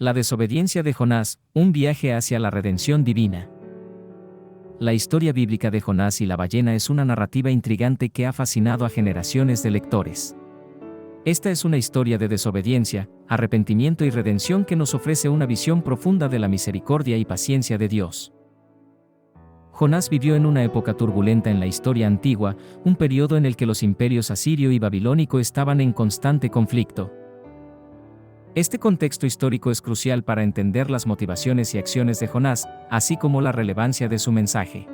La desobediencia de Jonás, un viaje hacia la redención divina. La historia bíblica de Jonás y la ballena es una narrativa intrigante que ha fascinado a generaciones de lectores. Esta es una historia de desobediencia, arrepentimiento y redención que nos ofrece una visión profunda de la misericordia y paciencia de Dios. Jonás vivió en una época turbulenta en la historia antigua, un periodo en el que los imperios asirio y babilónico estaban en constante conflicto. Este contexto histórico es crucial para entender las motivaciones y acciones de Jonás, así como la relevancia de su mensaje.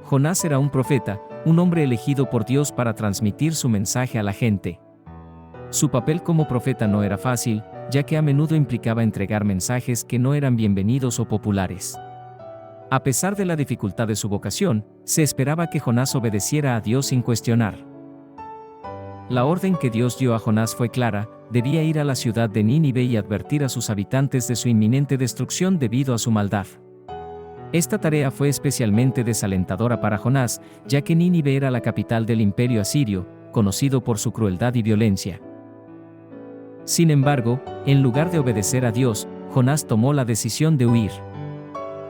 Jonás era un profeta, un hombre elegido por Dios para transmitir su mensaje a la gente. Su papel como profeta no era fácil, ya que a menudo implicaba entregar mensajes que no eran bienvenidos o populares. A pesar de la dificultad de su vocación, se esperaba que Jonás obedeciera a Dios sin cuestionar. La orden que Dios dio a Jonás fue clara: debía ir a la ciudad de Nínive y advertir a sus habitantes de su inminente destrucción debido a su maldad. Esta tarea fue especialmente desalentadora para Jonás, ya que Nínive era la capital del imperio asirio, conocido por su crueldad y violencia. Sin embargo, en lugar de obedecer a Dios, Jonás tomó la decisión de huir.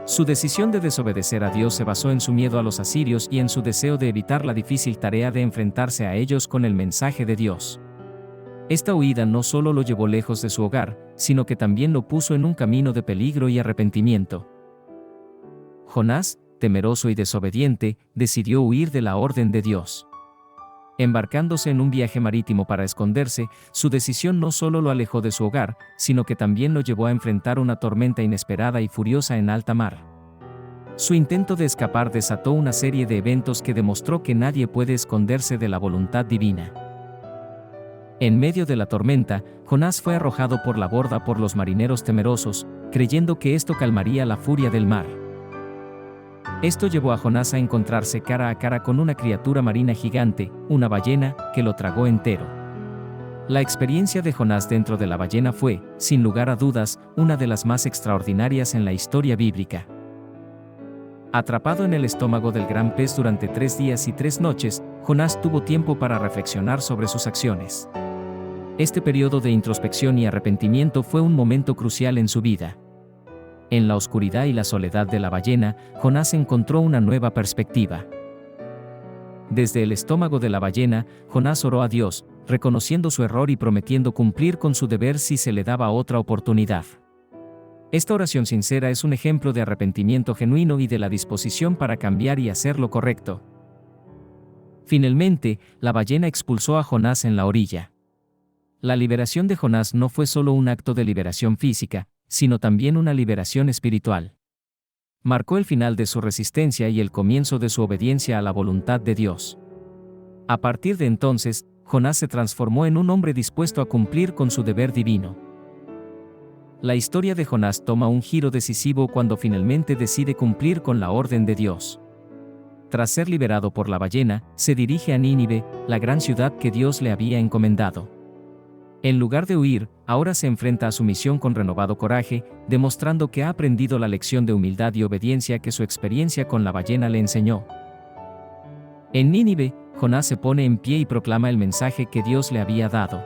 Su decisión de desobedecer a Dios se basó en su miedo a los asirios y en su deseo de evitar la difícil tarea de enfrentarse a ellos con el mensaje de Dios. Esta huida no solo lo llevó lejos de su hogar, sino que también lo puso en un camino de peligro y arrepentimiento. Jonás, temeroso y desobediente, decidió huir de la orden de Dios. Embarcándose en un viaje marítimo para esconderse, su decisión no solo lo alejó de su hogar, sino que también lo llevó a enfrentar una tormenta inesperada y furiosa en alta mar. Su intento de escapar desató una serie de eventos que demostró que nadie puede esconderse de la voluntad divina. En medio de la tormenta, Jonás fue arrojado por la borda por los marineros temerosos, creyendo que esto calmaría la furia del mar. Esto llevó a Jonás a encontrarse cara a cara con una criatura marina gigante, una ballena, que lo tragó entero. La experiencia de Jonás dentro de la ballena fue, sin lugar a dudas, una de las más extraordinarias en la historia bíblica. Atrapado en el estómago del gran pez durante 3 días y 3 noches, Jonás tuvo tiempo para reflexionar sobre sus acciones. Este periodo de introspección y arrepentimiento fue un momento crucial en su vida. En la oscuridad y la soledad de la ballena, Jonás encontró una nueva perspectiva. Desde el estómago de la ballena, Jonás oró a Dios, reconociendo su error y prometiendo cumplir con su deber si se le daba otra oportunidad. Esta oración sincera es un ejemplo de arrepentimiento genuino y de la disposición para cambiar y hacer lo correcto. Finalmente, la ballena expulsó a Jonás en la orilla. La liberación de Jonás no fue solo un acto de liberación física, sino también una liberación espiritual. Marcó el final de su resistencia y el comienzo de su obediencia a la voluntad de Dios. A partir de entonces, Jonás se transformó en un hombre dispuesto a cumplir con su deber divino. La historia de Jonás toma un giro decisivo cuando finalmente decide cumplir con la orden de Dios. Tras ser liberado por la ballena, se dirige a Nínive, la gran ciudad que Dios le había encomendado. En lugar de huir, ahora se enfrenta a su misión con renovado coraje, demostrando que ha aprendido la lección de humildad y obediencia que su experiencia con la ballena le enseñó. En Nínive, Jonás se pone en pie y proclama el mensaje que Dios le había dado.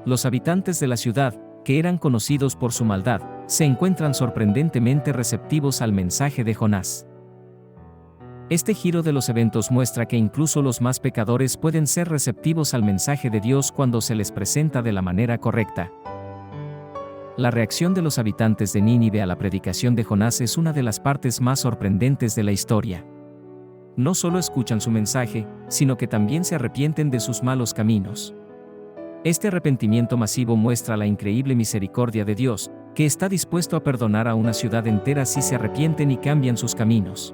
Los habitantes de la ciudad, que eran conocidos por su maldad, se encuentran sorprendentemente receptivos al mensaje de Jonás. Este giro de los eventos muestra que incluso los más pecadores pueden ser receptivos al mensaje de Dios cuando se les presenta de la manera correcta. La reacción de los habitantes de Nínive a la predicación de Jonás es una de las partes más sorprendentes de la historia. No solo escuchan su mensaje, sino que también se arrepienten de sus malos caminos. Este arrepentimiento masivo muestra la increíble misericordia de Dios, que está dispuesto a perdonar a una ciudad entera si se arrepienten y cambian sus caminos.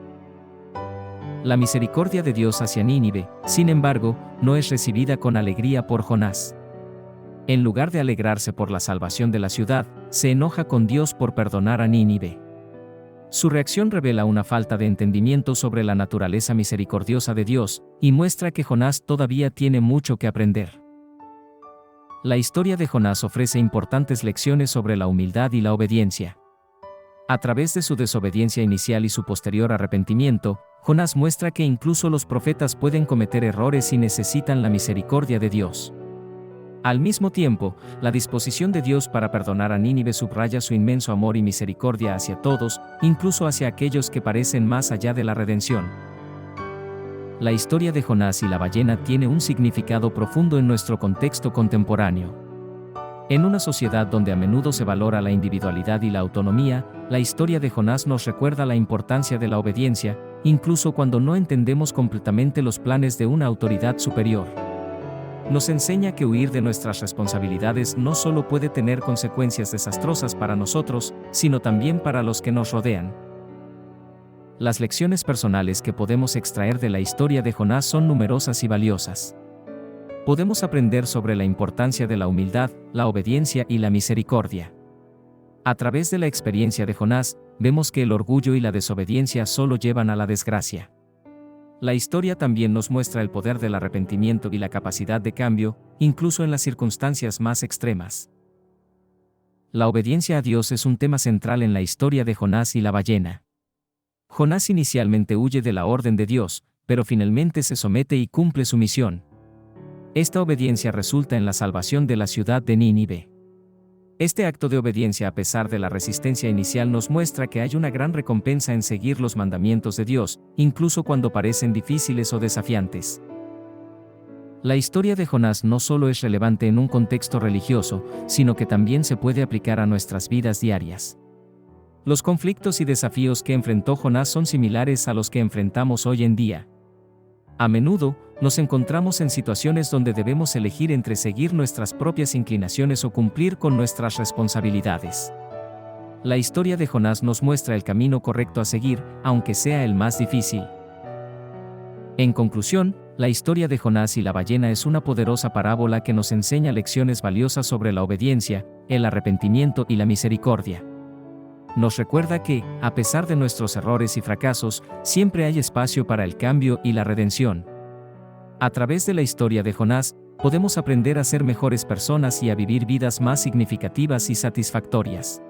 La misericordia de Dios hacia Nínive, sin embargo, no es recibida con alegría por Jonás. En lugar de alegrarse por la salvación de la ciudad, se enoja con Dios por perdonar a Nínive. Su reacción revela una falta de entendimiento sobre la naturaleza misericordiosa de Dios, y muestra que Jonás todavía tiene mucho que aprender. La historia de Jonás ofrece importantes lecciones sobre la humildad y la obediencia. A través de su desobediencia inicial y su posterior arrepentimiento, Jonás muestra que incluso los profetas pueden cometer errores y necesitan la misericordia de Dios. Al mismo tiempo, la disposición de Dios para perdonar a Nínive subraya su inmenso amor y misericordia hacia todos, incluso hacia aquellos que parecen más allá de la redención. La historia de Jonás y la ballena tiene un significado profundo en nuestro contexto contemporáneo. En una sociedad donde a menudo se valora la individualidad y la autonomía, la historia de Jonás nos recuerda la importancia de la obediencia, incluso cuando no entendemos completamente los planes de una autoridad superior. Nos enseña que huir de nuestras responsabilidades no solo puede tener consecuencias desastrosas para nosotros, sino también para los que nos rodean. Las lecciones personales que podemos extraer de la historia de Jonás son numerosas y valiosas. Podemos aprender sobre la importancia de la humildad, la obediencia y la misericordia. A través de la experiencia de Jonás, vemos que el orgullo y la desobediencia solo llevan a la desgracia. La historia también nos muestra el poder del arrepentimiento y la capacidad de cambio, incluso en las circunstancias más extremas. La obediencia a Dios es un tema central en la historia de Jonás y la ballena. Jonás inicialmente huye de la orden de Dios, pero finalmente se somete y cumple su misión. Esta obediencia resulta en la salvación de la ciudad de Nínive. Este acto de obediencia, a pesar de la resistencia inicial, nos muestra que hay una gran recompensa en seguir los mandamientos de Dios, incluso cuando parecen difíciles o desafiantes. La historia de Jonás no solo es relevante en un contexto religioso, sino que también se puede aplicar a nuestras vidas diarias. Los conflictos y desafíos que enfrentó Jonás son similares a los que enfrentamos hoy en día. A menudo, nos encontramos en situaciones donde debemos elegir entre seguir nuestras propias inclinaciones o cumplir con nuestras responsabilidades. La historia de Jonás nos muestra el camino correcto a seguir, aunque sea el más difícil. En conclusión, la historia de Jonás y la ballena es una poderosa parábola que nos enseña lecciones valiosas sobre la obediencia, el arrepentimiento y la misericordia. Nos recuerda que, a pesar de nuestros errores y fracasos, siempre hay espacio para el cambio y la redención. A través de la historia de Jonás, podemos aprender a ser mejores personas y a vivir vidas más significativas y satisfactorias.